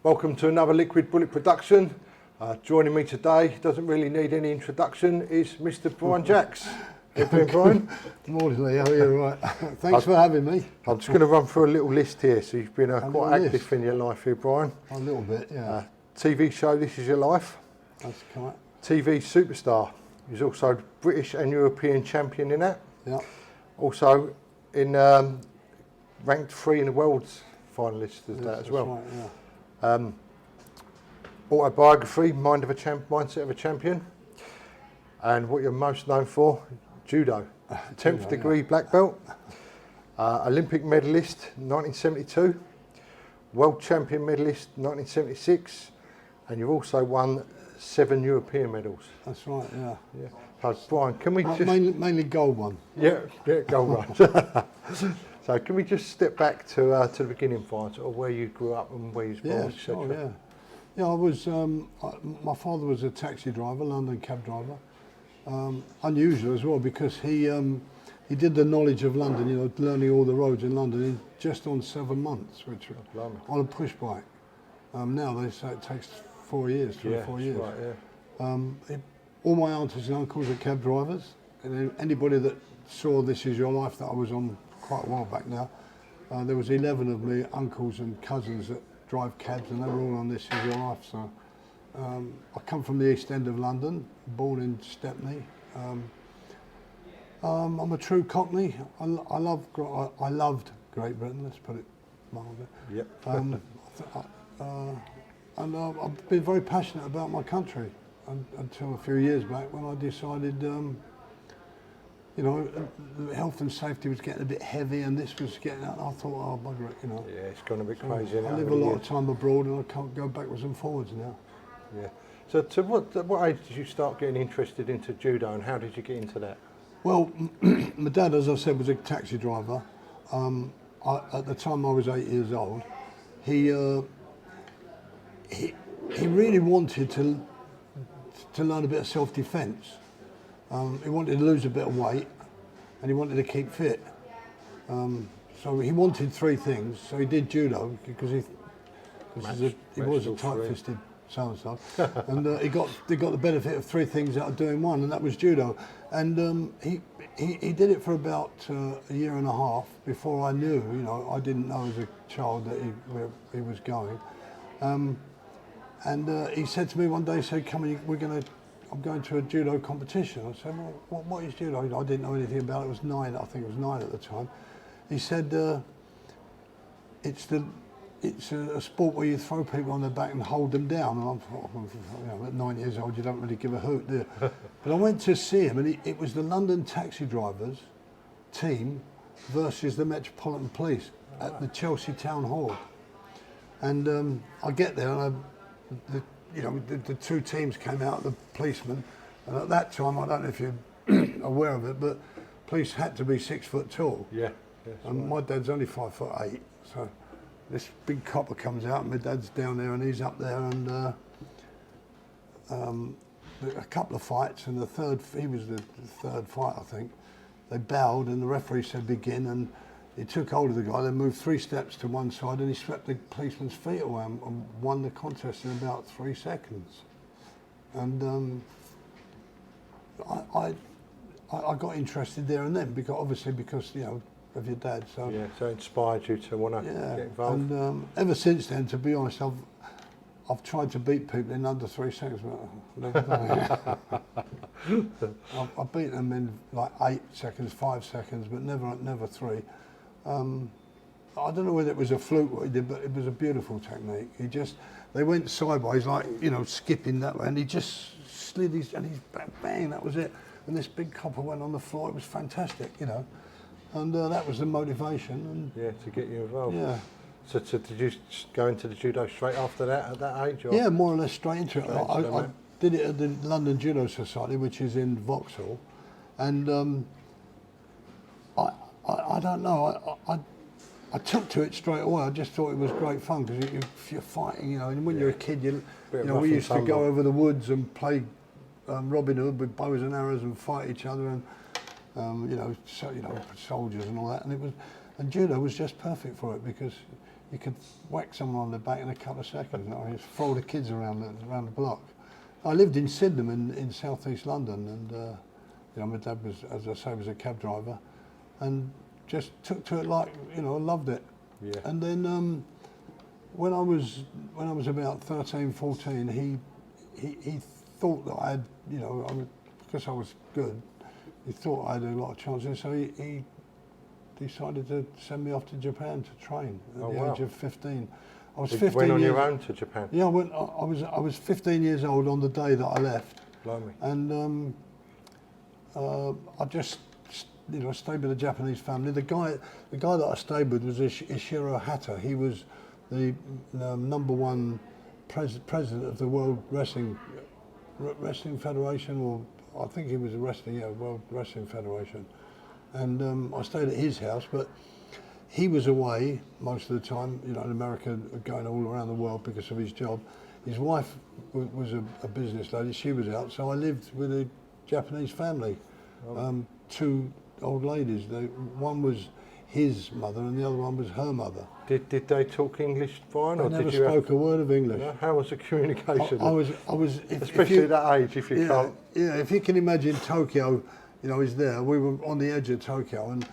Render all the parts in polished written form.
Welcome to another Liquid Bullet production. Joining me today, doesn't really need any introduction, is Mr. Brian Jacks. How you doing, Brian? Morning, Lee. How are you? Right. Thanks for having me. I'm just going to run through a little list here. So you've been quite active in your life here, Brian. A little bit, yeah. TV show This Is Your Life. That's correct. TV superstar. He's also British and European champion in that. Yeah. Also in ranked 3 in the world's finalists as well. Right, yeah. Autobiography, Mindset of a Champion. And what you're most known for, judo. 10th degree black belt. Olympic medalist, 1972. World champion medalist, 1976. And you've also won 7 European medals. That's right, yeah. So, Brian, can we just... Mainly gold one. Yeah, gold one. So can we just step back to the beginning, Brian, sort of where you grew up and where you was born, etc. Sure, yeah. I was, my father was a taxi driver, London cab driver. Unusual as well because he did the knowledge of London, learning all the roads in London in just on 7 months, which on a push bike. Now they say it takes 4 years, 3 or 4 years. Right, yeah. All my aunties and uncles are cab drivers. And anybody that saw This Is Your Life that I was on quite a while back now, there was 11 of me uncles and cousins that drive cabs, and they were all on This Is Your Life. So I come from the East End of London, born in Stepney. I'm a true Cockney. I loved Great Britain. Let's put it mildly. Yep. And I've been very passionate about my country until a few years back when I decided, health and safety was getting a bit heavy, and this was getting out. I thought, oh bugger it, Yeah, it's gone a bit crazy. I live a lot of time abroad, and I can't go backwards and forwards now. Yeah. So, to what age did you start getting interested into judo, and how did you get into that? Well, my dad, as I said, was a taxi driver. At the time I was 8 years old, he really wanted to learn a bit of self-defence. He wanted to lose a bit of weight, and he wanted to keep fit. So he wanted 3 things. So he did judo because he was a tight-fisted so-and-so, and he got the benefit of 3 things out of doing one, and that was judo. And he did it for about a year and a half before I knew. I didn't know as a child that where he was going. And he said to me one day, he said, "Come on, I'm going to a judo competition." I said, "Well, what is judo?" I didn't know anything about it. It was 9, I think it was 9 at the time. He said, it's a sport where you throw people on their back and hold them down. And I thought, at 9 years old, you don't really give a hoot, do you? But I went to see him, and it was the London taxi drivers team versus the Metropolitan Police at the Chelsea Town Hall. And I get there, and the 2 teams came out, the policemen, and at that time, I don't know if you're aware of it, but police had to be 6 foot tall. Yeah. And my dad's only 5'8", so this big copper comes out, and my dad's down there, and he's up there, and a couple of fights, and he was the third fight, I think. They bowed, and the referee said begin, and he took hold of the guy, then moved 3 steps to one side, and he swept the policeman's feet away and won the contest in about 3 seconds. And I got interested there and then, because of your dad. So yeah, so it inspired you to want to get involved. And ever since then, to be honest, I've tried to beat people in under 3 seconds, but I've never done it. I've beaten them in like 8 seconds, 5 seconds, but never 3. I don't know whether it was a fluke what he did, but it was a beautiful technique. They went sideways, like, skipping that way, and he just slid he's bang, bang, that was it. And this big copper went on the floor. It was fantastic, and that was the motivation. And to get you involved. Yeah. So did you go into the judo straight after that, at that age? Or? Yeah, more or less straight into it. I did it at the London Judo Society, which is in Vauxhall, and I don't know. I took to it straight away. I just thought it was great fun because you're fighting, and when you're a kid, we used to go over the woods and play Robin Hood with bows and arrows and fight each other, and soldiers and all that. And judo was just perfect for it because you could whack someone on the back in a couple of seconds. You know, just throw the kids around the block. I lived in Sydenham in southeast London, and you know, my dad was, as I say, was a cab driver, and just took to it like, you know, loved it. Yeah. And then when I was about 13, 14, he thought that I had, you know, because I was good, he thought I had a lot of chances, so he decided to send me off to Japan to train at the age of 15. I was 15 went on years, your own to Japan? Yeah, I was 15 years old on the day that I left. Blimey. And I just, you know, stayed with a Japanese family. The guy that I stayed with was Ishiro Hata. He was the #1 president of the World Wrestling Federation, or I think he was World Wrestling Federation. And I stayed at his house, but he was away most of the time, you know, in America, going all around the world because of his job. His wife was a business lady, she was out, so I lived with a Japanese family, two old ladies. One was his mother and the other one was her mother. Did they talk English fine, or They never did you spoke a word of English. No? How was the communication? I was, especially at that age, if you can't. Yeah, if you can imagine Tokyo, you know, is there. We were on the edge of Tokyo, and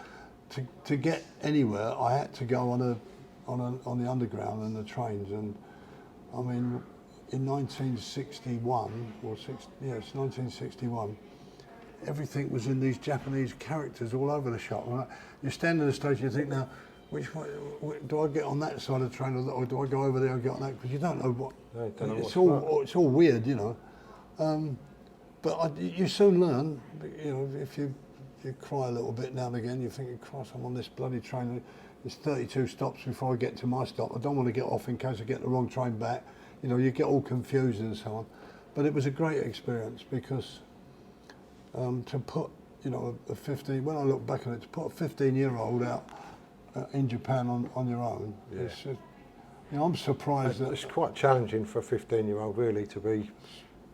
to get anywhere, I had to go on the underground and the trains. And I mean, in 1961, it's 1961. Everything was in these Japanese characters all over the shop. Right? You stand in the station, you think, now, which way do I get on that side of the train, or do I go over there and get on that? Because you don't know what. No, you don't know it's all weird, you know. But you soon learn. You know, if you cry a little bit now and again, you think, Christ, I'm on this bloody train. There's 32 stops before I get to my stop. I don't want to get off in case I get the wrong train back. You know, you get all confused and so on. But it was a great experience because to put, you know, when I look back on it, to put a 15-year-old out in Japan on your own, it's just, you know, I'm surprised that... It's quite challenging for a 15-year-old, really, to be...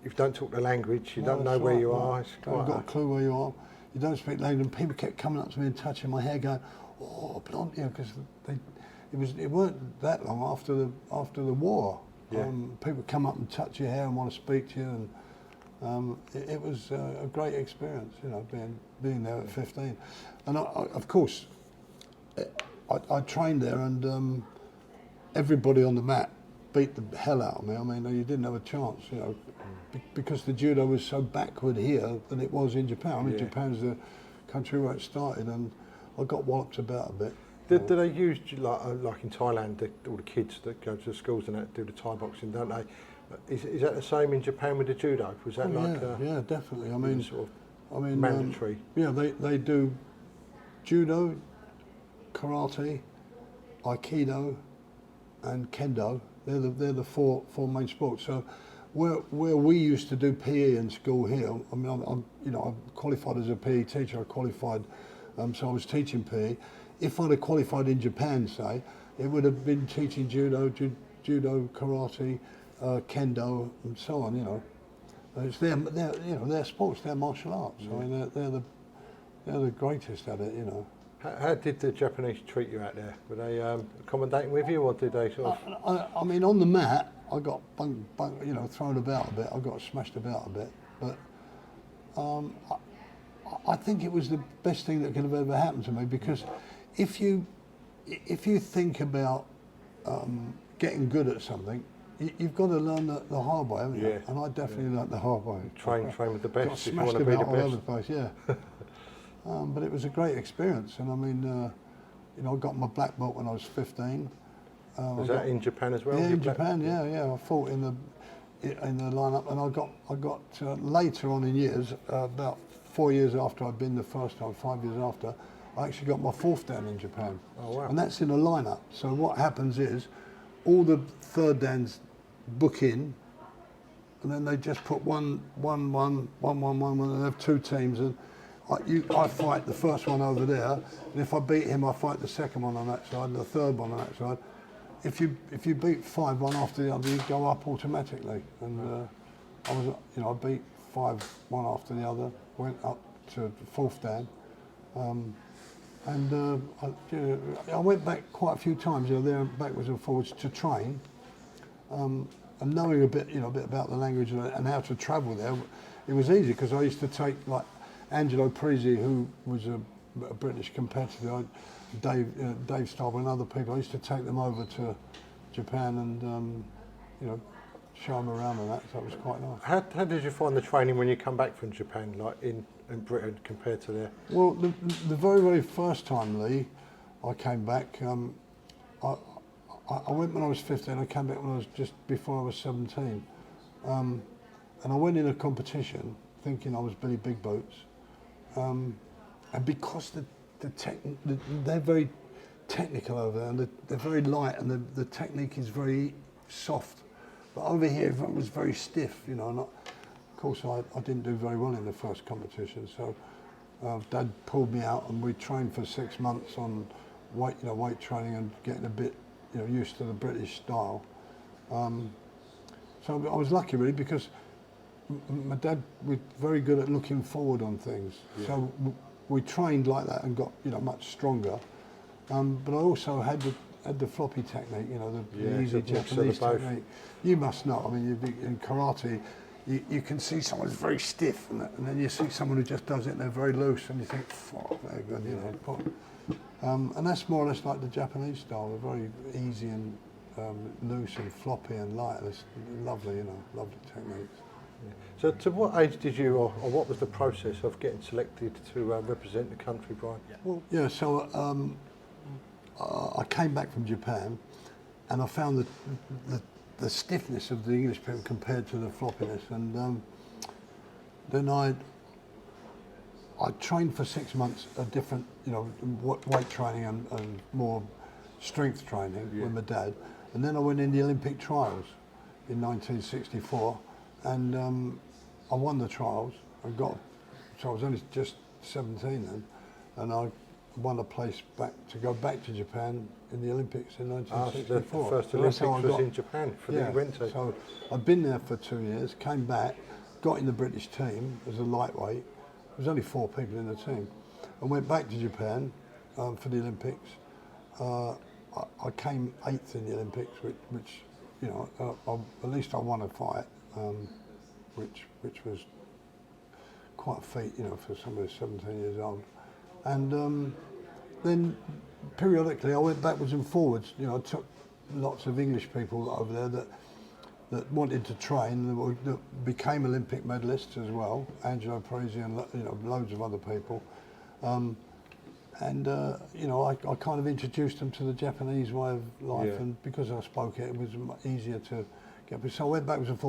If you don't talk the language, you don't know where right, you no. are. It's You've got a clue where you are. You don't speak language, and people kept coming up to me and touching my hair, going, "Oh, blonde," you know, because it weren't that long after the war. Yeah. People come up and touch your hair and want to speak to you, and it was a great experience, you know, being there at 15. And of course, I trained there, and everybody on the mat beat the hell out of me. I mean, you didn't have a chance, you know, because the judo was so backward here than it was in Japan. I mean, Japan's the country where it started, and I got walloped about a bit. Did they use, like in Thailand, all the kids that go to the schools and that do the Thai boxing, don't they? Is that the same in Japan with the judo? Was that yeah, definitely. I mean, sort of mandatory? Yeah, they do judo, karate, aikido, and kendo. They're the four main sports. So where we used to do PE in school here, I mean, I'm qualified as a PE teacher. I qualified, so I was teaching PE. If I'd have qualified in Japan, say, it would have been teaching judo, karate, kendo, and so on. You know, it's their sports, their martial arts. I mean, they're the greatest at it. You know. How did the Japanese treat you out there? Were they accommodating with you, or did they sort of? I mean, on the mat, I got thrown about a bit. I got smashed about a bit, but I think it was the best thing that could have ever happened to me, because if you think about getting good at something, you've got to learn the hard way, haven't you? Yeah. And I definitely learned the hard way. Train with the best. Got if you smashed want to be the about all over best. the place, yeah. But it was a great experience, and I mean, I got my black belt when I was 15. Was that in Japan as well? Yeah, in Japan, yeah. I fought in the lineup, and I got later on in years, about 4 years after I'd been the first time, 5 years after, I actually got my fourth dan in Japan. Oh wow! And that's in a lineup. So what happens is, all the third dans book in, and then they just put one, and they have two teams, and I fight the first one over there, and if I beat him, I fight the second one on that side, and the third one on that side. If you beat 5 one after the other, you go up automatically. And I beat 5 one after the other, went up to the fourth dan, And I went back quite a few times, there backwards and forwards to train. And knowing a bit about the language and how to travel there, it was easy because I used to take like Angelo Parisi, who was a British competitor, Dave Starbuck and other people. I used to take them over to Japan and show them around and that. So it was quite nice. How did you find the training when you come back from Japan, like in Britain compared to there? Well, the very first time, Lee, I came back. I went when I was 15. I came back when I was just before I was 17, and I went in a competition thinking I was Billy Big Boots, and because they're very technical over there, and they're very light, and the technique is very soft. But over here, everyone was very stiff, And of course, I didn't do very well in the first competition, so Dad pulled me out, and we trained for 6 months on weight training and getting a bit used to the British style. So I was lucky really because my dad was very good at looking forward on things. Yeah. So we trained like that and got much stronger. But I also had the floppy technique, the easy Japanese technique. You must know. I mean, in karate, you can see someone's very stiff, and then you see someone who just does it and they're very loose, and you think, fuck, they're good, and that's more or less like the Japanese style. They're very easy and loose and floppy and light. It's lovely, lovely techniques. Yeah. So to what age did you, or what was the process of getting selected to represent the country, Brian? Well, yeah, so I came back from Japan and I found the stiffness of the English people compared to the floppiness, and then I trained for 6 months a different, weight training and more strength training with my dad. And then I went in the Olympic trials in 1964, and I won the trials. So I was only just 17 then, and I won a place to go back to Japan in the Olympics in 1964. The first Olympics was in Japan that you went to. So I'd been there for 2 years, came back, got in the British team as a lightweight. There was only 4 people in the team, and went back to Japan for the Olympics. I came 8th in the Olympics, which at least I won a fight, which was quite a feat, for somebody 17 years old. And then periodically I went backwards and forwards. I took lots of English people over there that wanted to train, that became Olympic medalists as well, Angelo Parisi and loads of other people. I kind of introduced them to the Japanese way of life, and because I spoke it was easier to get. So I went backwards and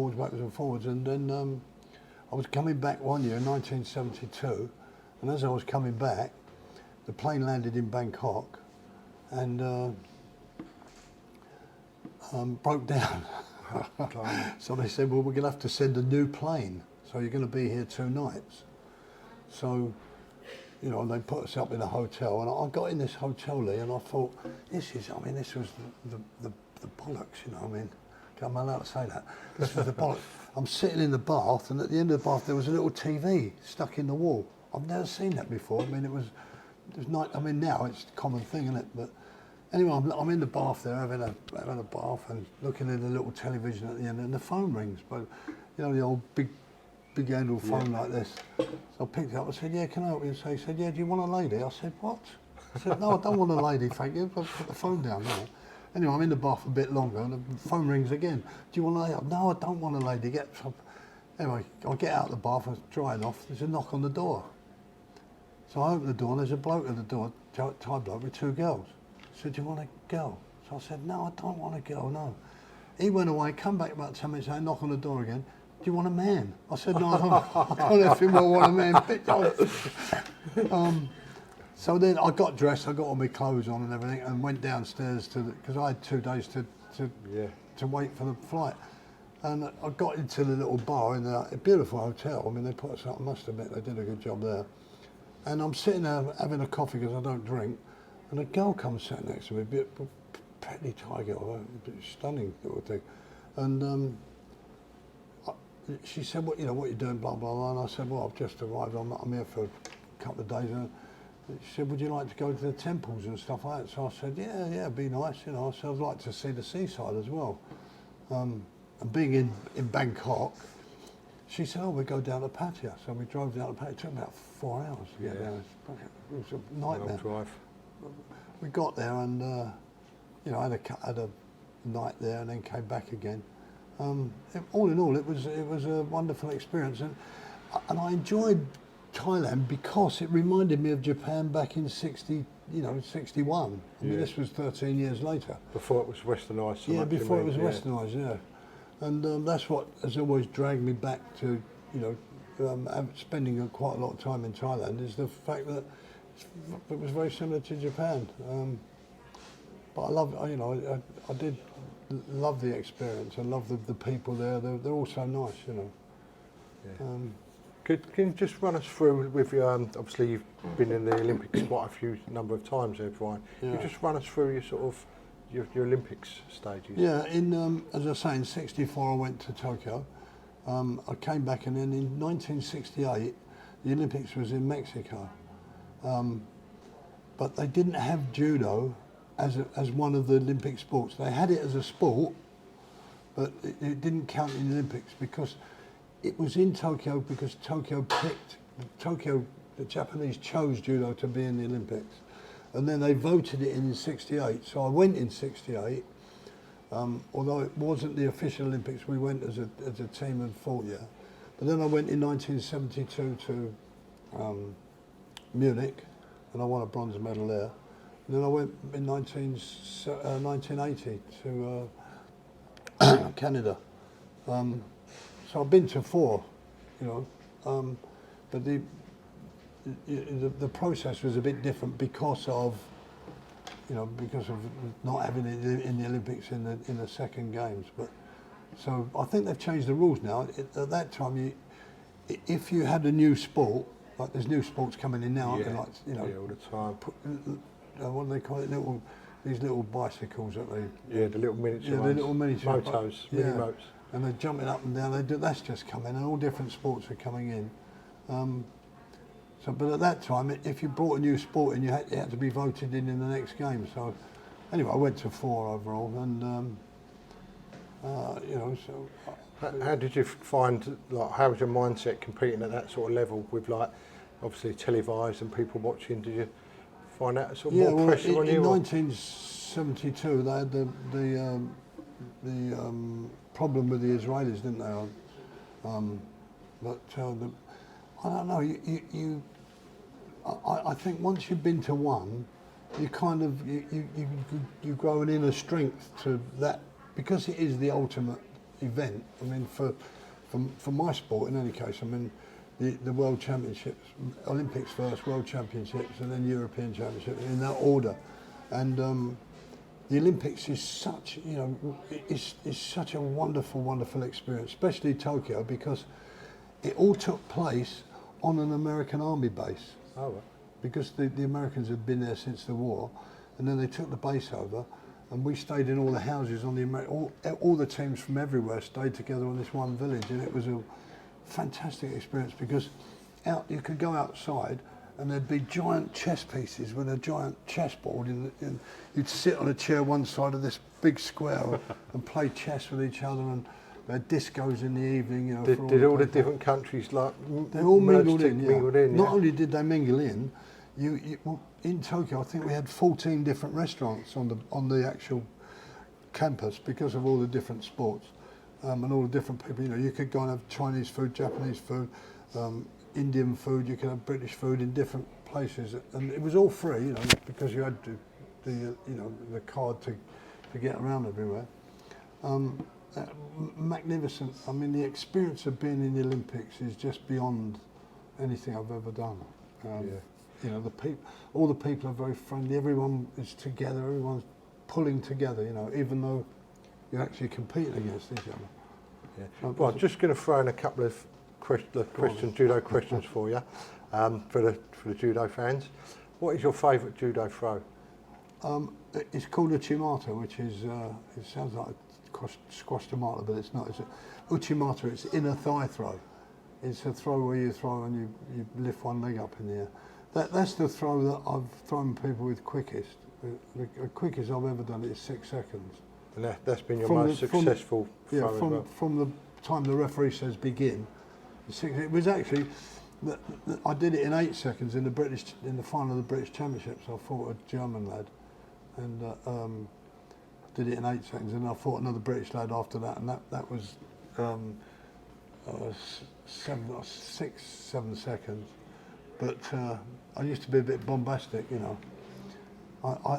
forwards, and then I was coming back one year in 1972, and as I was coming back, the plane landed in Bangkok and broke down. So they said, well, we're going to have to send a new plane, so you're going to be here 2 nights. So, and they put us up in a hotel, and I got in this hotel, Lee, and I thought, this was the bollocks, am I allowed to say that? This was the bollocks. I'm sitting in the bath, and at the end of the bath, there was a little TV stuck in the wall. I've never seen that before. It was night. Now it's a common thing, isn't it? But anyway, I'm in the bath there, having a bath and looking at the little television at the end, and the phone rings. But the old big handle phone like this. So I picked it up. I said, "Yeah, can I help you?" So he said, "Yeah, do you want a lady?" I said, "What?" I said, "No, I don't want a lady, thank you." I put the phone down now. Anyway, I'm in the bath a bit longer, and the phone rings again. "Do you want a lady?" "No, I don't want a lady. Get some." Anyway, I get out of the bath, I was drying off. There's a knock on the door. So I open the door, and there's a bloke at the door, Thai bloke with 2 girls. I said, "Do you want a girl?" So I said, "No, I don't want a girl, no." He went away, come back about 10 minutes later, knock on the door again. "Do you want a man?" I said, "No, I don't effing well want a man." So then I got dressed, I got all my clothes on and everything, and went downstairs because I had 2 days to wait for the flight. And I got into the little bar in a beautiful hotel. They put us up, I must admit, they did a good job there. And I'm sitting there having a coffee because I don't drink, and a girl comes sitting next to me, a pretty Thai girl, a stunning little thing. And she said, what are you doing, blah, blah, blah. And I said, well, I've just arrived, I'm here for a couple of days. She said, would you like to go to the temples and stuff like that? So I said, yeah, it'd be nice, you know. So I'd like to see the seaside as well. And being in Bangkok, she said, oh, we'll go down to Pattaya. So we drove down to Pattaya. It took about 4 hours to get down. It was a nightmare. Long drive. We got there and, you know, had a night there and then came back again. All in all, it was a wonderful experience. And I enjoyed Thailand because it reminded me of Japan back in 61. I mean, this was 13 years later. Before it was westernised. So Yeah, much, before it was yeah. westernised, yeah. And that's what has always dragged me back to, you know, spending quite a lot of time in Thailand, is the fact that it was very similar to Japan. But I love, you know, I did love the experience. I love the people there. They're all so nice, you know. Yeah. Can you just run us through with your, obviously you've been in the Olympics quite a few number of times there, Brian. Can you just run us through your sort of, your Olympics stages? Yeah, as I say, in '64 I went to Tokyo. I came back, and then in 1968 the Olympics was in Mexico. But they didn't have judo as one of the Olympic sports. They had it as a sport, but it didn't count in the Olympics because it was in Tokyo, because the Japanese chose judo to be in the Olympics. And then they voted it in '68. So I went in '68. Although it wasn't the official Olympics, we went as a team and fought, yeah. But then I went in 1972 to Munich, and I won a bronze medal there. And then I went in 1980 to Canada. So I've been to 4, you know, but the process was a bit different because of not having it in the Olympics in the second games. But so I think they've changed the rules now. At that time, if you had a new sport, like there's new sports coming in now, Yeah, like, you know, all the time. what do they call it? These little bicycles that they. Yeah, the little miniature Yeah, the ones. little miniature motos, yeah. mini motos. And they're jumping up and down. That's just coming, and all different sports are coming in. But at that time, if you brought a new sport in, you had to be voted in the next game. So, anyway, I went to 4 overall, and you know. So, how did you find? Like, how was your mindset competing at that sort of level with, like, obviously televised and people watching? Did you find that sort of more pressure on you? In 1972, they had the problem with the Israelis, didn't they? I don't know. I think once you've been to one, you kind of you grow an inner strength to that, because it is the ultimate event. I mean, for my sport, in any case, I mean, the World Championships, Olympics first, World Championships, and then European Championships, in that order. And the Olympics is such, you know, it's such a wonderful experience, especially Tokyo, because it all took place on an American army base. Oh, right. Because the Americans had been there since the war, and then they took the base over, and we stayed in all the houses on all the teams from everywhere stayed together on this one village, and it was a fantastic experience, because you could go outside and there'd be giant chess pieces with a giant chessboard, and you'd sit on a chair one side of this big square and play chess with each other, and they had discos in the evening. You know, Did all the different countries like they all mingled merged in? Yeah. mingled in, Not yeah? only did they mingle in, well, in Tokyo, I think we had 14 different restaurants on the actual campus, because of all the different sports and all the different people. You know, you could go and have Chinese food, Japanese food, Indian food. You could have British food in different places, and it was all free. You know, because you had the card to get around everywhere. Magnificent. I mean, the experience of being in the Olympics is just beyond anything I've ever done. You know, all the people are very friendly. Everyone is together. Everyone's pulling together. You know, even though you're actually competing against each other. Yeah. Well, I'm just going to throw in a couple of judo questions for you, for the judo fans. What is your favourite judo throw? It's called uchimata, which is it sounds like squash tomata, but it's not. It's uchimata. It's inner thigh throw. It's a throw where you throw and you lift one leg up in the air. That's the throw that I've thrown people with quickest. The quickest I've ever done is 6 seconds. And that's been your From most the- from- successful Yeah, throw as well. from the time the referee says begin. It was actually, I did it in 8 seconds in the final of the British Championships. I fought a German lad, and did it in 8 seconds, and I fought another British lad after that, and that was 7 seconds. But I used to be a bit bombastic, you know. I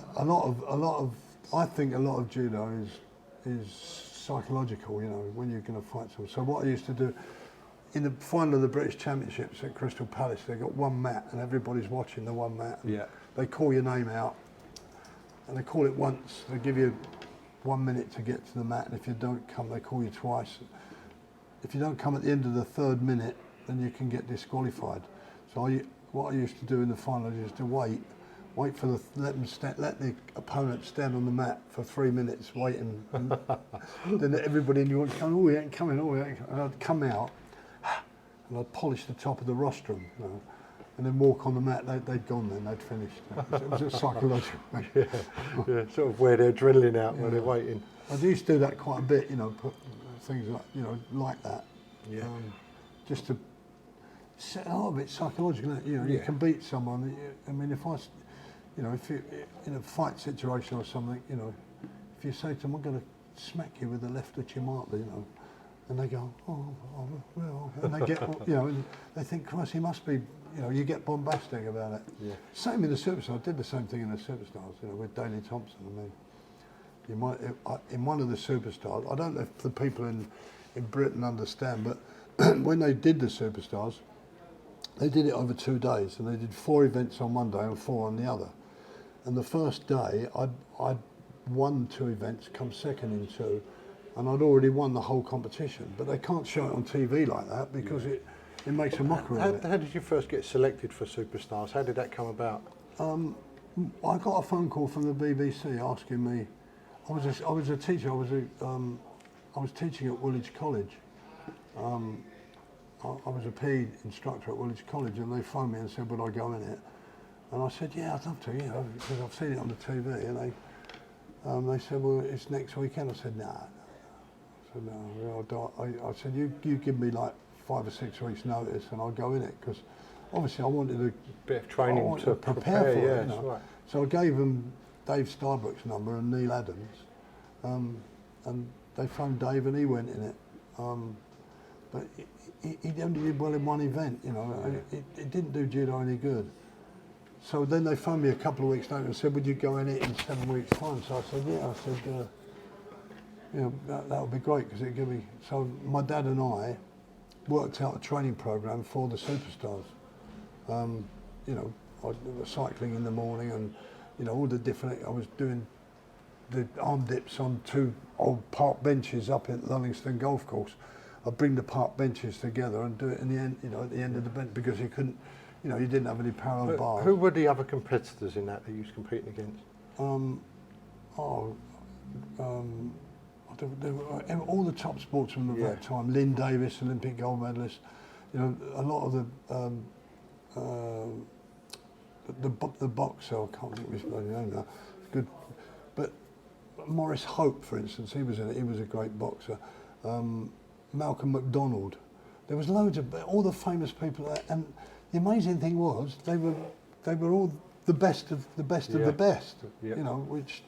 think a lot of judo is psychological, you know, when you're going to fight someone. So what I used to do in the final of the British Championships at Crystal Palace, they got one mat and everybody's watching the one mat. Yeah. They call your name out, and they call it once. They give you 1 minute to get to the mat, and if you don't come, they call you twice. If you don't come at the end of the 3rd minute, then you can get disqualified. So what I used to do in the final is to wait for let the opponent stand on the mat for 3 minutes waiting. And then everybody in the audience going, oh, he ain't coming, oh, he ain't coming. And I'd come out and I'd polish the top of the rostrum, you know, and then walk on the mat. They'd gone then, they'd finished. It was a psychological. Yeah, sort of wear their adrenaline out when they're waiting. I used to do that quite a bit, you know, put things like, you know, like that. Yeah. Just to set a lot of it psychological, isn't it? You know, you Yeah. can beat someone. I mean, you know, if you in a fight situation or something, you know, if you say to them, I'm going to smack you with the left at your marker, you know, and they go, oh, well, and they get, you know, and they think, Christ, he must be, you know, you get bombastic about it. Yeah. Same in the Superstars. I did the same thing in the Superstars, you know, with Daley Thompson. I mean, you might, in one of the Superstars, I don't know if the people in Britain understand, but when they did the Superstars, they did it over 2 days, and they did 4 events on one day and 4 on the other. And the first day, I'd won 2 events, come second in 2, and I'd already won the whole competition. But they can't show it on TV like that because it makes a mockery of it. How did you first get selected for Superstars? How did that come about? I got a phone call from the BBC asking me. I was a teacher. I was teaching at Woolwich College. I was a PE instructor at Woolwich College, and they phoned me and said, would I go in it? And I said, yeah, I'd love to, you know, because I've seen it on the TV. And they said, well, it's next weekend. I said, nah. I said, no. I said, you give me like 5 or 6 weeks notice and I'll go in it, because obviously I wanted to Bit of training to prepare for yeah, it. You that's know? right. So I gave them Dave Starbrook's number and Neil Adams, and they phoned Dave and he went in it. But he only did well in one event, you know, and it didn't do judo any good. So then they phoned me a couple of weeks later and said, would you go in it in 7 weeks' time? So I said, yeah. I said, you know, that would be great, because it'd give me... So my dad and I worked out a training program for the Superstars. You know, I was cycling in the morning, and, you know, all the different... I was doing the arm dips on 2 old park benches up at Lullingstone Golf Course. I'd bring the park benches together and do it in the end, you know, at the end of the bench, because you couldn't... You know, you didn't have any parallel bars. Who were the other competitors in that you was competing against? All the top sportsmen of that time. Lynn Davis, Olympic gold medalist. You know, a lot of the boxer, I can't think of his bloody name now. It's good, but Maurice Hope, for instance, he was in it. He was a great boxer. Malcolm McDonald. There was loads of all the famous people, and the amazing thing was they were all the best of the best of the best. Yeah. You know, which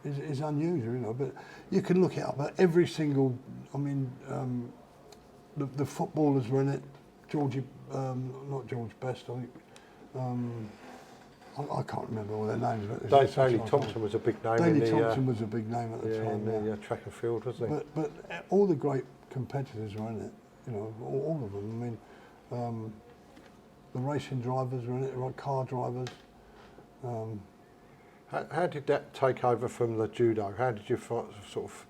is unusual. You know, but you can look it up. But every single, I mean, the footballers were in it. Not George Best, I think. I can't remember all their names. But Daley Thompson was a big name. Daley Thompson was a big name at the time. In the track and field, wasn't he? But all the great competitors were in it. You know, all of them. I mean, the racing drivers were in it, like car drivers. How did that take over from the judo? How did you sort of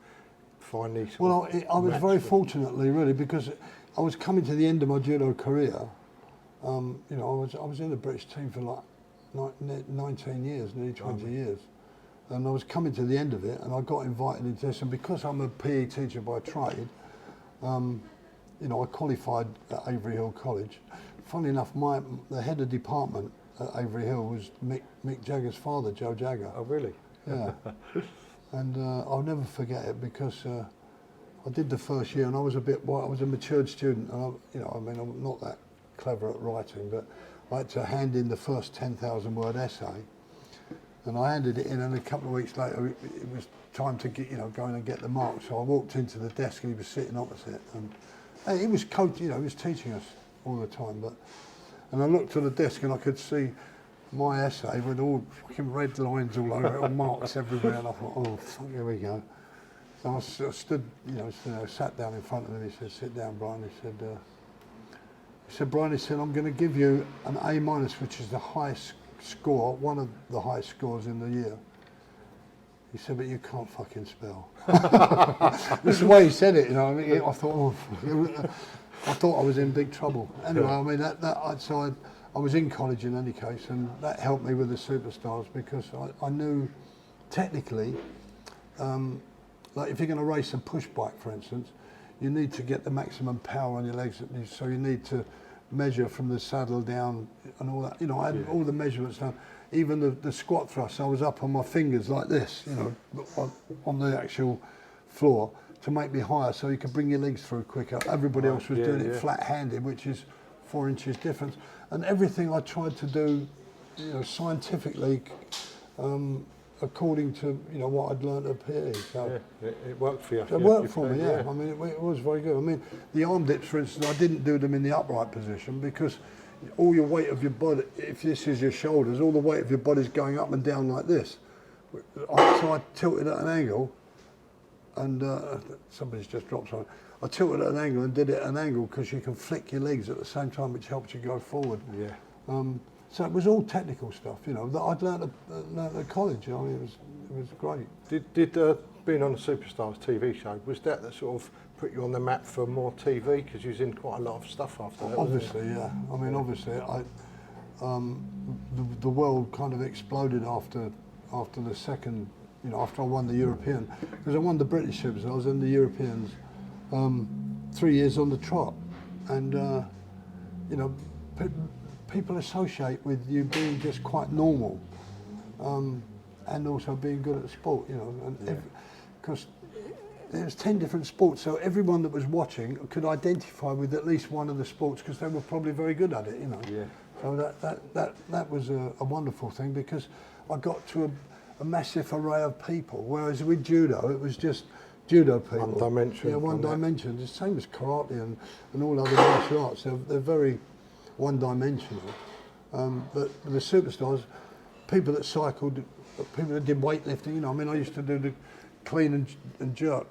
find these? Well, I was very fortunately, really, because I was coming to the end of my judo career. You know, I was in the British team for like 19 years, nearly 20 years. And I was coming to the end of it, and I got invited into this. And because I'm a PE teacher by trade, you know, I qualified at Avery Hill College funny enough, the head of department at Avery Hill was Mick Jagger's father, Joe Jagger. Oh, really? Yeah. And I'll never forget it because I did the first year and I was a matured student, and I'm not that clever at writing, but I had to hand in the first 10,000 word essay, and I handed it in, and a couple of weeks later it was time to go in and get the marks. So I walked into the desk and he was sitting opposite, and hey, he was he was teaching us all the time, and I looked at the desk and I could see my essay with all fucking red lines all over it, all marks everywhere, and I thought, oh, fuck, here we go. So I stood, sat down in front of him. He said, "Sit down, Brian." He said, "Brian," he said, "I'm going to give you an A-, which is the highest score, one of the highest scores in the year." He said, "But you can't fucking spell." This is the way he said it, I mean, I thought, I thought I was in big trouble. Anyway, I mean, I was in college in any case, and that helped me with the Superstars because I knew technically, like if you're going to race a push bike, for instance, you need to get the maximum power on your legs. So you need to measure from the saddle down and all that. I had all the measurements done. Even the squat thrust, I was up on my fingers like this, on the actual floor to make me higher so you could bring your legs through quicker. Everybody else was doing it flat-handed, which is 4 inches difference. And everything I tried to do, scientifically, according to what I'd learned at PE. So it worked for you. It worked for me, yeah. I mean, it was very good. I mean, the arm dips, for instance, I didn't do them in the upright position because all your weight of your body, if this is your shoulders, all the weight of your body's going up and down like this. So I tilted at an angle, and somebody's just dropped something. I tilted at an angle and did it at an angle because you can flick your legs at the same time, which helps you go forward. Yeah. So it was all technical stuff, that I'd learned at college. I mean, it was great. Did being on the Superstars TV show, was that sort of put you on the map for more TV because you was in quite a lot of stuff after that? Obviously, yeah. I mean, obviously, the world kind of exploded after the second, after I won the European, because I won the British Superstars, I was in the Europeans 3 years on the trot, and people associate with you being just quite normal, and also being good at the sport, because there's 10 different sports, so everyone that was watching could identify with at least one of the sports because they were probably very good at it, Yeah. So that was a wonderful thing because I got to a massive array of people, whereas with judo, it was just judo people. One dimension. Yeah, one dimension. The same as karate and all other martial arts. They're very one-dimensional. But the Superstars, people that cycled, people that did weightlifting, I mean, I used to do the clean and jerk,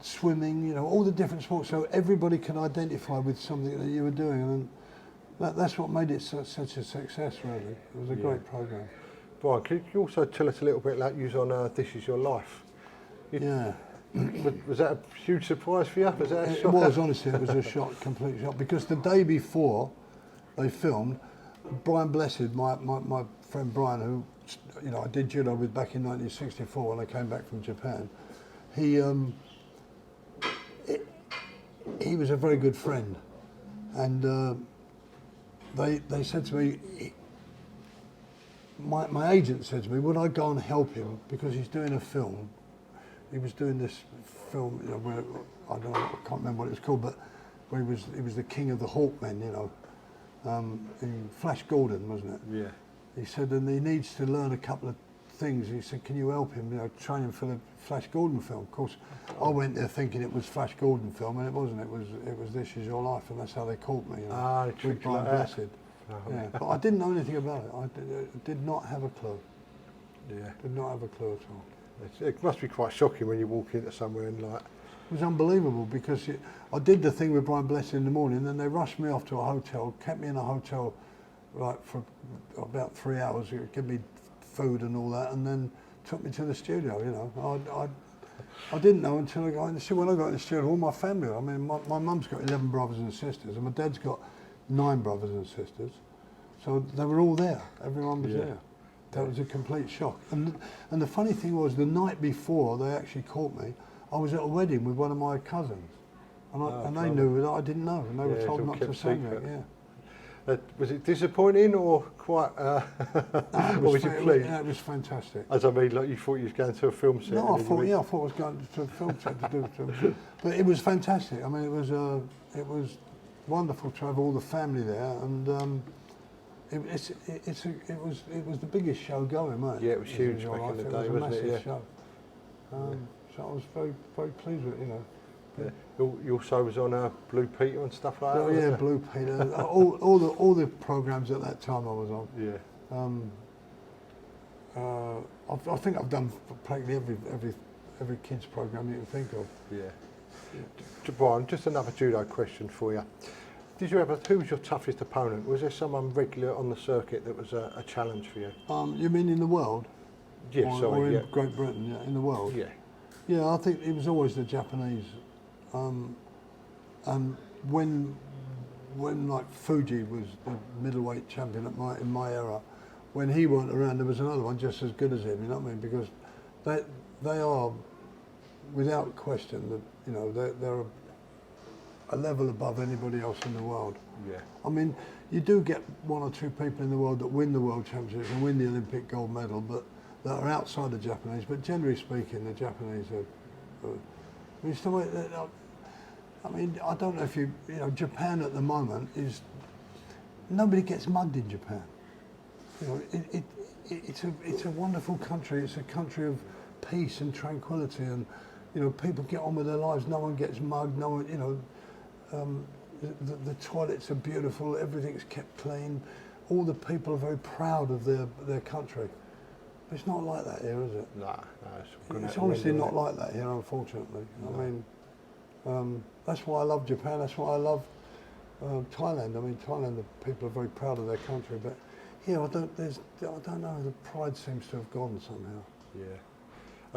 swimming, all the different sports. So everybody can identify with something that you were doing, and that's what made it such a success, really. It was a great program. Brian, could you also tell us a little bit like you was on This Is Your Life? Yeah. Was that a huge surprise for you? Was that a shock? It was, honestly, it was a shock, complete shock, because the day before they filmed, Brian Blessed, my friend Brian, who I did judo with back in 1964 when I came back from Japan, he was a very good friend, and they said to me, my agent said to me, would I go and help him because he's doing a film. He was doing this film, where I can't remember what it was called, but where he was the king of the Hawkmen, in Flash Gordon, wasn't it? Yeah. He said, and he needs to learn a couple of things. He said, can you help him, train him for the Flash Gordon film? Of course, I went there thinking it was Flash Gordon film, and it wasn't. It was This Is Your Life, and that's how they caught me. With Brian Blessed. Yeah, but I didn't know anything about it. I did not have a clue. Yeah. Did not have a clue at all. It must be quite shocking when you walk into somewhere and like... It was unbelievable because I did the thing with Brian Blessed in the morning, then they rushed me off to a hotel, kept me in a hotel for about 3 hours, give me food and all that, and then took me to the studio, I didn't know until I got in the studio. When I got in the studio, all my family, I mean, my mum's got 11 brothers and sisters, and my dad's got 9 brothers and sisters, so they were all there, everyone was there. That was a complete shock. And the funny thing was, the night before they actually caught me, I was at a wedding with one of my cousins. and they knew that I didn't know, and they were Yeah, told it's all not to kept say secret. that. Yeah. Was it disappointing or quite, or was you pleased? Yeah, it was fantastic. As I mean, like you thought you was going to a film set. No, I and then you thought, went- yeah, I thought I was going to a film set to do something. But it was fantastic. I mean, it was wonderful to have all the family there, and it was the biggest show going, mate. Yeah, it was huge back in the day, It was a wasn't it? massive Yeah. show. So I was very, very pleased with it, you know. Yeah. You also was on Blue Peter and stuff like that. Oh wasn't yeah, you? Blue Peter, all the programs at that time I was on. Yeah. I think I've done practically every kids program you can think of. Yeah. Brian, just another judo question for you. Did you ever? Who was your toughest opponent? Was there someone regular on the circuit that was a challenge for you? You mean in the world? Yeah, or in yeah. Great Britain, yeah, in the world? Yeah. Yeah, I think it was always the Japanese. And when like Fuji was the middleweight champion in my era, when he weren't around, there was another one just as good as him. You know what I mean? Because they are, without question, they're a level above anybody else in the world. Yeah. I mean, you do get one or two people in the world that win the world championships and win the Olympic gold medal, but that are outside the Japanese. But generally speaking, the Japanese are I mean, it's the way that, I mean, I don't know if you know, Japan at the moment is, nobody gets mugged in Japan. You know, it's a wonderful country. It's a country of peace and tranquility, and you know, people get on with their lives. No one gets mugged. No one, you know. The toilets are beautiful, everything's kept clean, all the people are very proud of their country. It's not like that here, is it? No, It's honestly not like that here, unfortunately. No. I mean, that's why I love Japan, that's why I love Thailand. I mean, Thailand, the people are very proud of their country, but here, I don't know, the pride seems to have gone somehow. Yeah.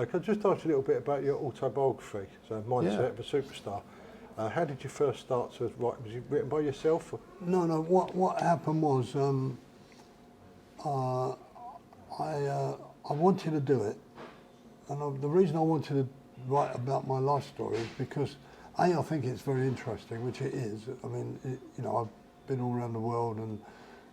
Can I just ask you a little bit about your autobiography, so Mindset of a Superstar? How did you first start to write? Was it written by yourself? Or? No. What happened was I wanted to do it, and the reason I wanted to write about my life story is because I think it's very interesting, which it is. I mean, you know, I've been all around the world, and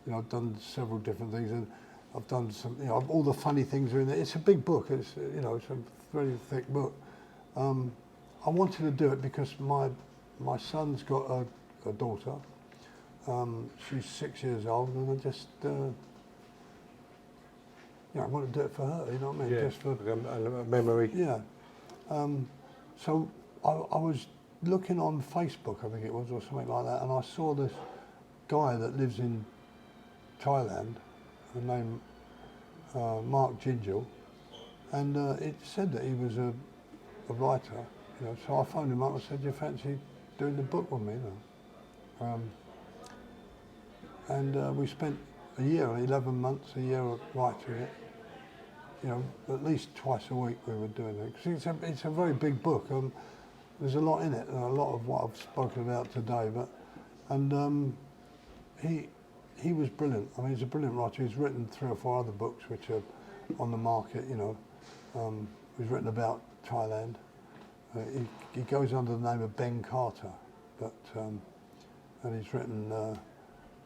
you know, I've done several different things, and I've done some. You know, all the funny things are in there. It's a big book. It's it's a very thick book. I wanted to do it because my son's got a daughter. She's 6 years old, and I just, I want to do it for her. You know what I mean? Yeah, Just for a memory. yeah. So I was looking on Facebook, I think it was, or something like that, and I saw this guy that lives in Thailand, named Mark Gingell, and it said that he was a writer. You know, so I phoned him up and said, "Do you fancy doing the book with me?" You know? And we spent a year, 11 months, writing it. You know, at least twice a week we were doing it. 'Cause it's a very big book. There's a lot in it, and a lot of what I've spoken about today. He was brilliant. I mean, he's a brilliant writer. He's written 3 or 4 other books which are on the market. You know, he's written about Thailand. He goes under the name of Ben Carter, but and he's written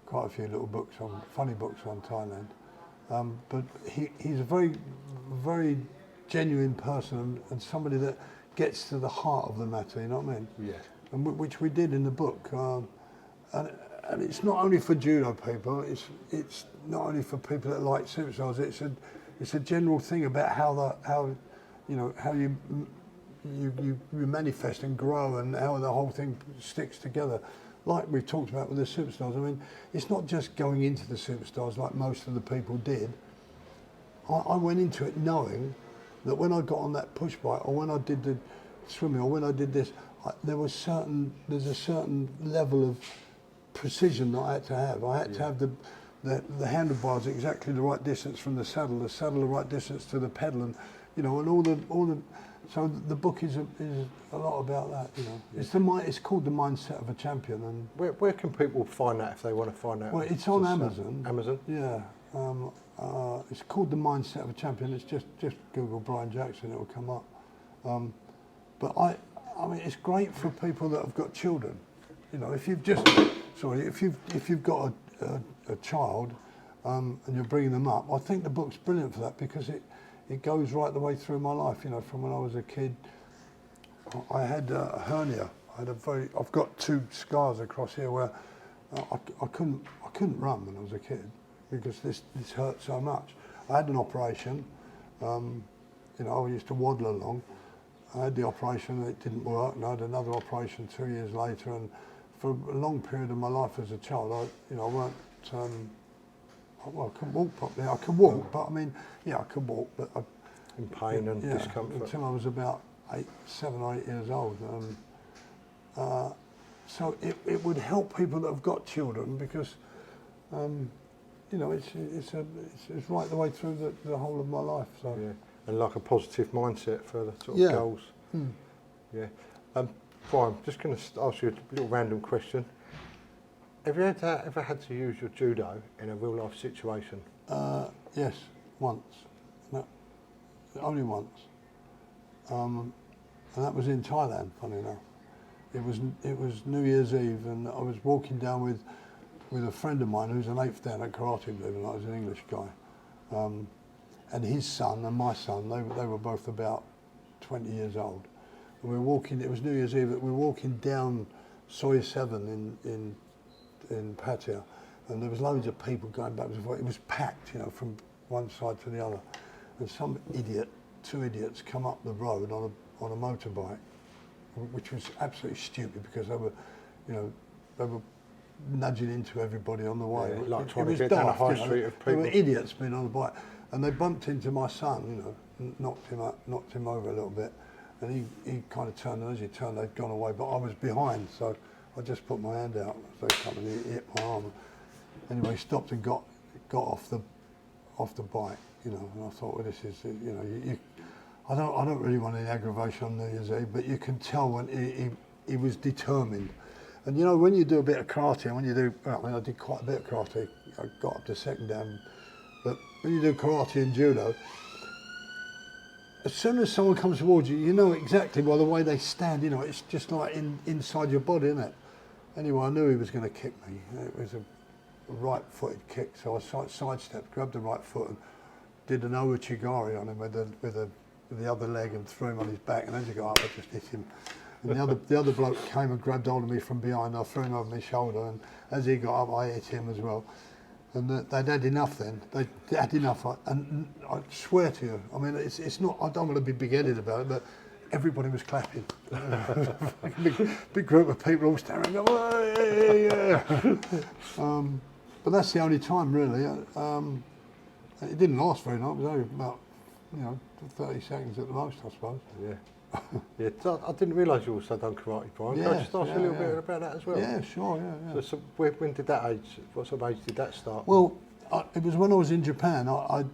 quite a few little books funny books on Thailand. But he's a very, very genuine person, and somebody that gets to the heart of the matter. You know what I mean? Yeah. And which we did in the book. And it's not only for judo people. It's not only for people that like superstars. It's a general thing about how you manifest and grow, and how the whole thing sticks together. Like we've talked about with the superstars, I mean, it's not just going into the superstars like most of the people did. I went into it knowing that when I got on that push bike, or when I did the swimming, or when I did this, there's a certain level of precision that I had to have. I had to have the handlebars exactly the right distance from the saddle the right distance to the pedal, and you know, and all the. So the book is a lot about that, you know. Yeah. It's called The Mindset of a Champion. And where can people find that if they want to find out? Well, it's on Amazon. Amazon? Yeah. It's called The Mindset of a Champion. It's just Google Brian Jackson, it will come up. But I mean, it's great for people that have got children. You know, if you've got a child and you're bringing them up, I think the book's brilliant for that because it goes right the way through my life. You know, from when I was a kid, I had a hernia. I've got 2 scars across here where I couldn't run when I was a kid because this hurt so much. I had an operation. You know, I used to waddle along. I had the operation and it didn't work, and I had another operation 2 years later. And for a long period of my life as a child, I weren't. Well, I couldn't walk properly. I could walk, but I mean, yeah, I could walk, but in pain and discomfort until I was about 7 or 8 years old. So it would help people that have got children because, you know, it's right the way through the whole of my life. So. Yeah, and like a positive mindset for the sort of goals. Yeah. Brian, just going to ask you a little random question. Have you ever had to use your judo in a real life situation? Yes, once. No, only once. And that was in Thailand, funny enough. It was New Year's Eve, and I was walking down with a friend of mine who's an 8th dan at karate, believe it or not. He's an English guy. And his son and my son, they were both about 20 years old. And we were walking, it was New Year's Eve, we were walking down Soi 7 in Pattaya, and there was loads of people going backwards and forth. It was packed, you know, from one side to the other. And some idiot, 2 idiots, come up the road on a motorbike, which was absolutely stupid because they were nudging into everybody on the way. Yeah, like trying to get down a high street of people. They were idiots being on the bike, and they bumped into my son, you know, and knocked him over a little bit, and he kind of turned, and as he turned, they'd gone away, but I was behind, so I just put my hand out as they come and he hit my arm. Anyway, he stopped and got off the bike, you know, and I thought, well, this is, you know, I don't really want any aggravation on New Year's Eve, but you can tell when he was determined. And you know, when you do a bit of karate, and when you do, I mean, I did quite a bit of karate, I got up to 2nd dan, but when you do karate and judo, as soon as someone comes towards you, you know exactly by the way they stand, you know, it's just like inside your body, isn't it? Anyway, I knew he was going to kick me. It was a right-footed kick, so I sidestepped, grabbed the right foot and did an Ouchigari on him with the other leg and threw him on his back, and as he got up, I just hit him. And the other bloke came and grabbed hold of me from behind. I threw him over my shoulder, and as he got up, I hit him as well. And they'd had enough then. They'd had enough, and I swear to you, I mean, it's not. I don't want to be big-headed about it, but everybody was clapping. big group of people all standing and going, "Hey, yeah." But that's the only time really. It didn't last very long. It was only about 30 seconds at the most, I suppose. Yeah. Yeah, I didn't realise you also done karate, Brian. Can I just ask you a little bit about that as well? Yeah, sure, yeah. So when did that age, what sort of age did that start? Well, it was when I was in Japan. I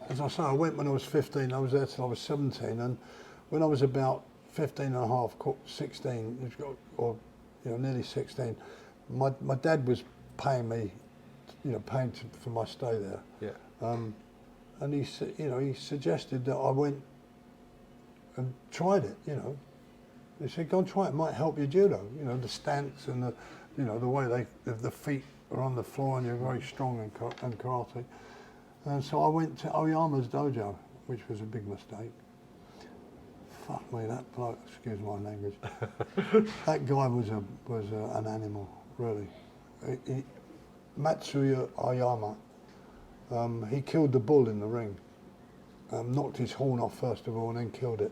as I say, I went when I was 15. I was there till I was 17. And when I was about 15 and a half, 16, or nearly 16, my dad was paying me, for my stay there. Yeah. And he suggested that I went and tried it, He said, go and try it, might help your judo, the stance and the way the feet are on the floor and you're very strong in karate. And so I went to Oyama's dojo, which was a big mistake. Fuck me, that bloke, excuse my language. That guy was an animal, really. Matsuya Oyama, he killed the bull in the ring. Knocked his horn off first of all and then killed it.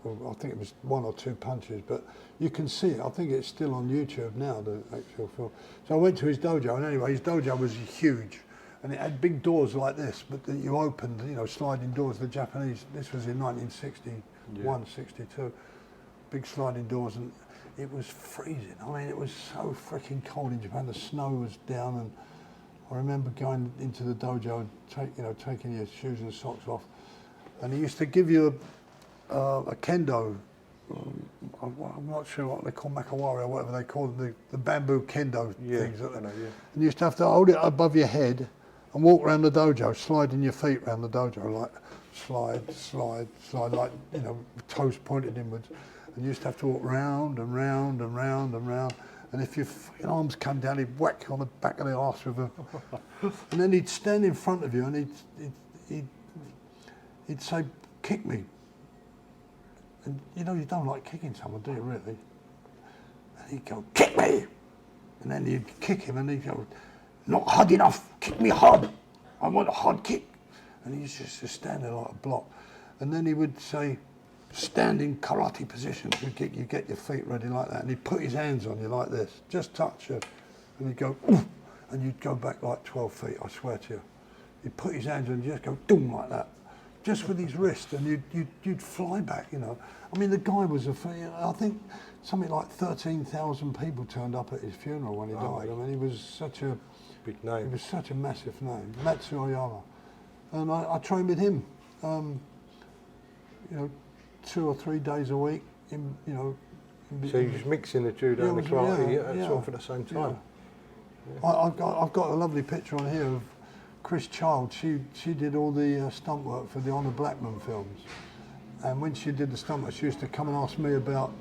I think it was 1 or 2 punches, but you can see it. I think it's still on YouTube now, the actual film. So I went to his dojo, and anyway, his dojo was huge, and it had big doors like this, but that you opened, sliding doors. The Japanese, this was in 1961, 62, big sliding doors, and it was freezing. I mean, it was so freaking cold in Japan. The snow was down, and I remember going into the dojo, taking your shoes and socks off, and he used to give you a kendo. I'm not sure what they call makawari or whatever they call them, the bamboo kendo things. I know, yeah. And you used to have to hold it above your head and walk around the dojo, sliding your feet around the dojo, like slide, like, toes pointed inwards. and you used to have to walk round and round and round and round. And if your fucking arms come down, he'd whack you on the back of the arse with a... And then he'd stand in front of you and he'd say, kick me. And you know, you don't like kicking someone, do you really? And he'd go, kick me! And then you'd kick him and he'd go, not hard enough, kick me hard. I want a hard kick. And he used to stand there like a block. And then he would say, stand in karate position. You get your feet ready like that. And he'd put his hands on you like this, just touch you. And he'd go, oof, and you'd go back like 12 feet, I swear to you. He'd put his hands on you, just go, doom, like that. Just with his wrist, and you'd fly back, you know. I mean, the guy was I think something like 13,000 people turned up at his funeral when he died. I mean, he was such a big name. He was such a massive name, Matsu Oyama. And I trained with him, you know, 2 or 3 days a week. You know. So you're just mixing the judo and the karate sort of at the same time. Yeah. I've got a lovely picture on here of Chris Child. She did all the stunt work for the Honor Blackman films, and when she did the stunt work, she used to come and ask me about.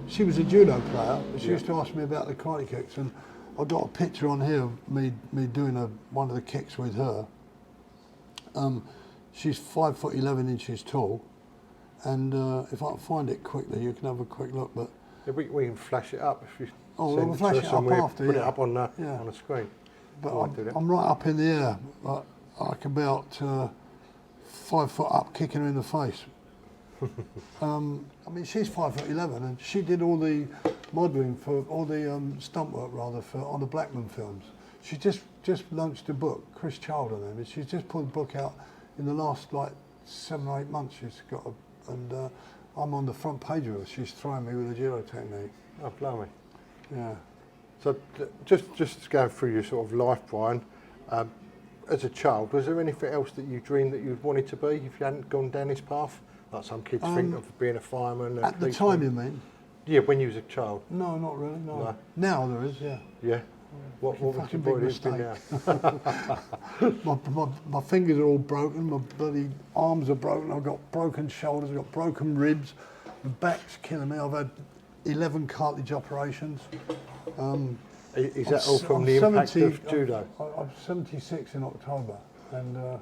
She was a judo player, but she used to ask me about the karate kicks, and I got a picture on here of me doing one of the kicks with her. She's 5'11" tall, and if I can find it quickly, you can have a quick look. But yeah, we can flash it up if you. We'll flash it up after. Put it up on the screen. But I'm right up in the air, like about 5 foot up, kicking her in the face. I mean, she's 5'11", and she did all the modelling for all the stunt work on the Blackman films. She just launched a book, Chris Child her name, and she's just put a book out in the last like 7 or 8 months. She's got and I'm on the front page of her. She's throwing me with a judo technique. Oh, blimey. Yeah. So just going through your sort of life, Brian, as a child, was there anything else that you dreamed that you'd wanted to be if you hadn't gone down this path? Like some kids think of being a fireman. At the time, you mean? Yeah, when you was a child. No, not really, no. Now there is, yeah. Yeah? What would you boy do now? my fingers are all broken, my bloody arms are broken, I've got broken shoulders, I've got broken ribs, my back's killing me, I've had 11 cartilage operations. Is that all from the impact of judo? I'm 76 in October, and I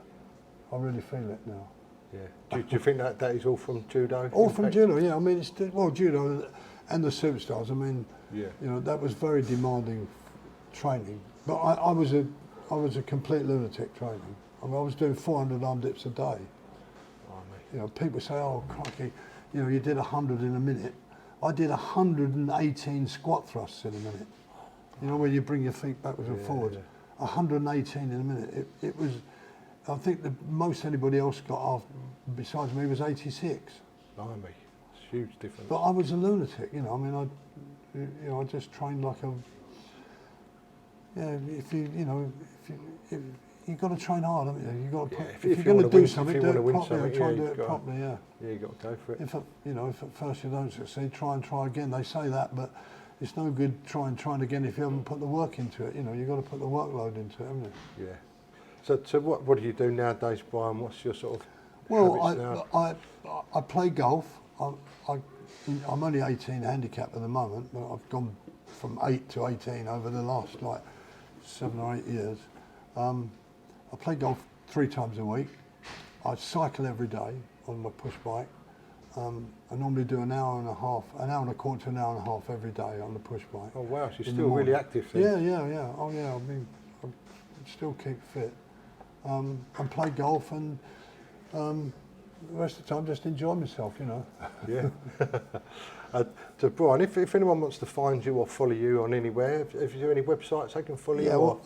really feel it now. Yeah. Do you think that is all from judo? All from judo, yeah. I mean, it's judo and the superstars. I mean, you know, that was very demanding training. But I was a complete lunatic training. I mean, I was doing 400 arm dips a day. You know, people say, "Oh, crikey, you know, you did 100 in a minute." I did 118 squat thrusts in a minute. You know, where you bring your feet backwards and forwards. 118 in a minute. It was. I think the most anybody else got off besides me was 86. Blimey, it's a huge difference. But I was a lunatic, you know. I mean, I just trained like a. Yeah, if you've got to train hard, haven't you? You got to. If you're going to do something, do it properly. Try and do it properly. Yeah. Yeah, you got to go for it. If at first you don't succeed, try and try again. They say that, but it's no good trying again if you haven't put the work into it. You know, you've got to put the workload into it, haven't you? Yeah. So what do you do nowadays, Brian? What's your sort of habits now? I play golf. I'm only 18 handicap at the moment, but I've gone from 8 to 18 over the last like 7 or 8 years. I play golf 3 times a week. I cycle every day on my push bike. I normally do an hour and a quarter to an hour and a half every day on the push bike. Oh wow, so you're still really active then? Yeah. Oh yeah, I mean, I still keep fit. And play golf, and the rest of the time just enjoy myself, you know. Yeah. So Brian, if anyone wants to find you or follow you on anywhere, if you do any websites they can follow you? Well,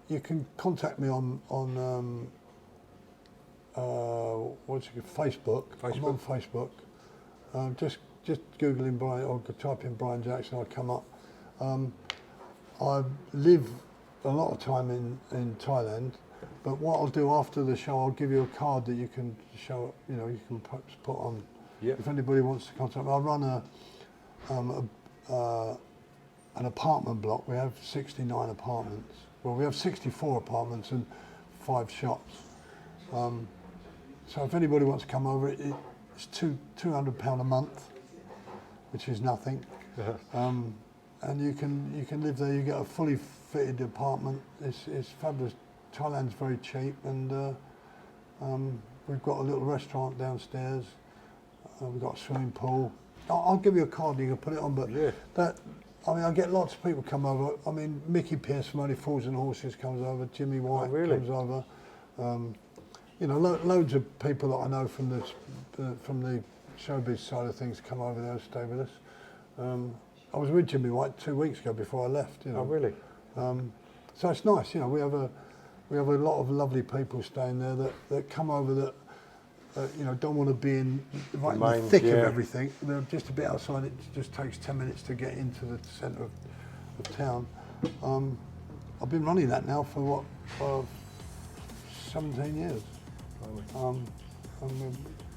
you can contact me on Facebook. I'm on Facebook. Just Google in Brian, or type in Brian Jackson, I'll come up. I live a lot of time in Thailand, but what I'll do after the show, I'll give you a card that you can show, you know, you can perhaps put on. Yep. If anybody wants to contact me. I run an apartment block. We have 69 apartments. Well, we have 64 apartments and 5 shops. So if anybody wants to come over, it's £200 a month, which is nothing. And you can live there. You get a fully fitted apartment. It's fabulous. Thailand's very cheap, and we've got a little restaurant downstairs. We've got a swimming pool. I'll give you a card. You can put it on. But I mean, I get lots of people come over. I mean, Mickey Pearce from Only Fools and Horses comes over. Jimmy White comes over. You know, loads of people that I know from the showbiz side of things come over there and stay with us. I was with Jimmy White 2 weeks ago before I left. You know. Oh, really? So it's nice. You know, we have a lot of lovely people staying there that come over that you know, don't want to be in the thick of everything. They're just a bit outside. It just takes 10 minutes to get into the centre of town. I've been running that now for 17 years. And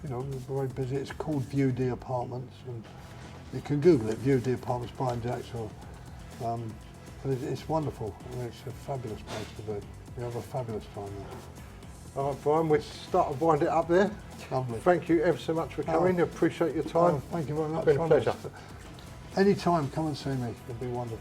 you know, we're very busy. It's called View D Apartments, and you can Google it, View D Apartments, Brian Jacks, but it's wonderful. I mean, it's a fabulous place to be. We have a fabulous time there. All right, Brian, we'll start to wind it up there. Lovely. Thank you ever so much for coming. Appreciate your time. Thank you very much. It's been a pleasure. Any time, come and see me. It'll be wonderful.